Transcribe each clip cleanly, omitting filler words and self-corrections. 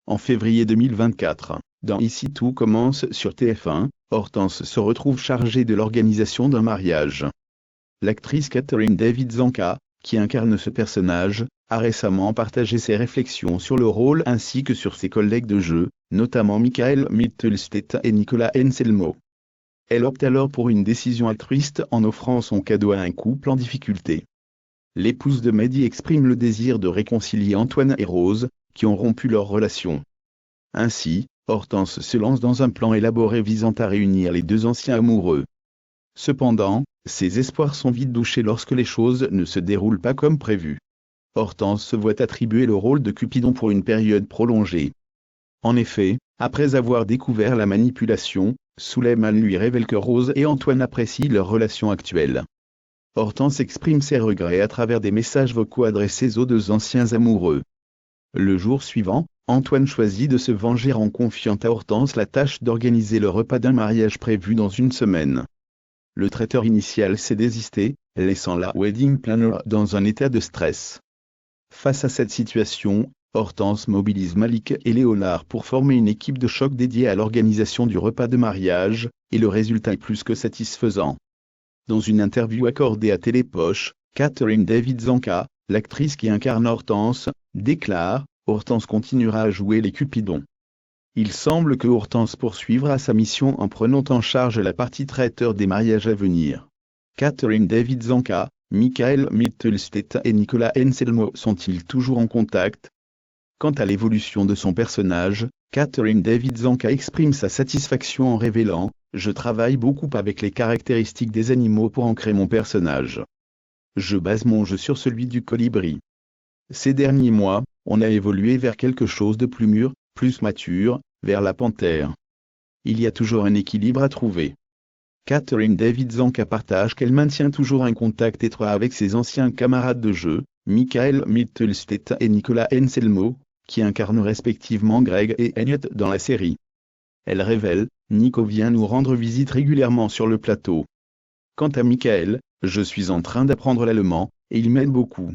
En février 2024, dans Ici tout commence sur TF1, Hortense se retrouve chargée de l'organisation d'un mariage. L'actrice Catherine David-Zanca, qui incarne ce personnage, a récemment partagé ses réflexions sur le rôle ainsi que sur ses collègues de jeu, notamment Michael Mittelstedt et Nicolas Anselmo. Elle opte alors pour une décision altruiste en offrant son cadeau à un couple en difficulté. L'épouse de Mehdi exprime le désir de réconcilier Antoine et Rose, qui ont rompu leur relation. Ainsi, Hortense se lance dans un plan élaboré visant à réunir les deux anciens amoureux. Cependant, ses espoirs sont vite douchés lorsque les choses ne se déroulent pas comme prévu. Hortense se voit attribuer le rôle de Cupidon pour une période prolongée. En effet, après avoir découvert la manipulation, Souleymane lui révèle que Rose et Antoine apprécient leur relation actuelle. Hortense exprime ses regrets à travers des messages vocaux adressés aux deux anciens amoureux. Le jour suivant, Antoine choisit de se venger en confiant à Hortense la tâche d'organiser le repas d'un mariage prévu dans une semaine. Le traiteur initial s'est désisté, laissant la wedding planner dans un état de stress. Face à cette situation, Hortense mobilise Malik et Léonard pour former une équipe de choc dédiée à l'organisation du repas de mariage, et le résultat est plus que satisfaisant. Dans une interview accordée à Télépoche, Catherine David-Zanca, l'actrice qui incarne Hortense, déclare « Hortense continuera à jouer les Cupidons ». Il semble que Hortense poursuivra sa mission en prenant en charge la partie traiteur des mariages à venir. Catherine David-Zanca, Michael Mittelstedt et Nicolas Anselmo sont-ils toujours en contact? Quant à l'évolution de son personnage, Catherine David-Zanca exprime sa satisfaction en révélant « Je travaille beaucoup avec les caractéristiques des animaux pour en créer mon personnage. Je base mon jeu sur celui du colibri. Ces derniers mois, on a évolué vers quelque chose de plus mûr, plus mature, vers la panthère. Il y a toujours un équilibre à trouver. » Catherine David-Zanca partage qu'elle maintient toujours un contact étroit avec ses anciens camarades de jeu, Michael Mittelstedt et Nicolas Anselmo, qui incarnent respectivement Greg et Elliot dans la série. Elle révèle « Nico vient nous rendre visite régulièrement sur le plateau. Quant à Michael, je suis en train d'apprendre l'allemand, et il m'aide beaucoup.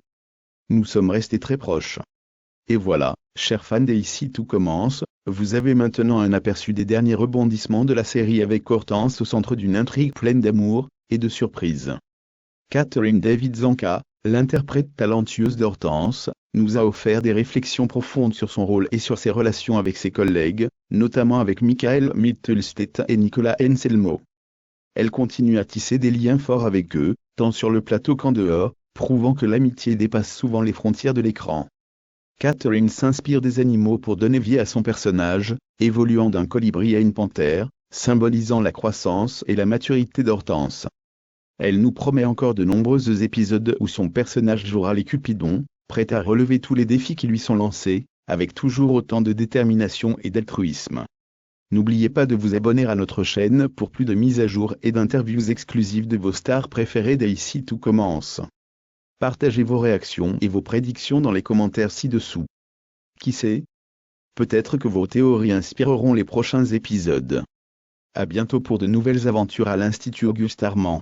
Nous sommes restés très proches. » Et voilà, chers fans d'Ici tout commence, vous avez maintenant un aperçu des derniers rebondissements de la série avec Hortense au centre d'une intrigue pleine d'amour et de surprises. Catherine David-Zanca, l'interprète talentueuse d'Hortense, nous a offert des réflexions profondes sur son rôle et sur ses relations avec ses collègues, notamment avec Michael Mittelstedt et Nicolas Anselmo. Elle continue à tisser des liens forts avec eux, tant sur le plateau qu'en dehors, prouvant que l'amitié dépasse souvent les frontières de l'écran. Catherine s'inspire des animaux pour donner vie à son personnage, évoluant d'un colibri à une panthère, symbolisant la croissance et la maturité d'Hortense. Elle nous promet encore de nombreux épisodes où son personnage jouera les Cupidons, prêt à relever tous les défis qui lui sont lancés, avec toujours autant de détermination et d'altruisme. N'oubliez pas de vous abonner à notre chaîne pour plus de mises à jour et d'interviews exclusives de vos stars préférées d'Ici tout commence. Partagez vos réactions et vos prédictions dans les commentaires ci-dessous. Qui sait? Peut-être que vos théories inspireront les prochains épisodes. À bientôt pour de nouvelles aventures à l'Institut Auguste Armand.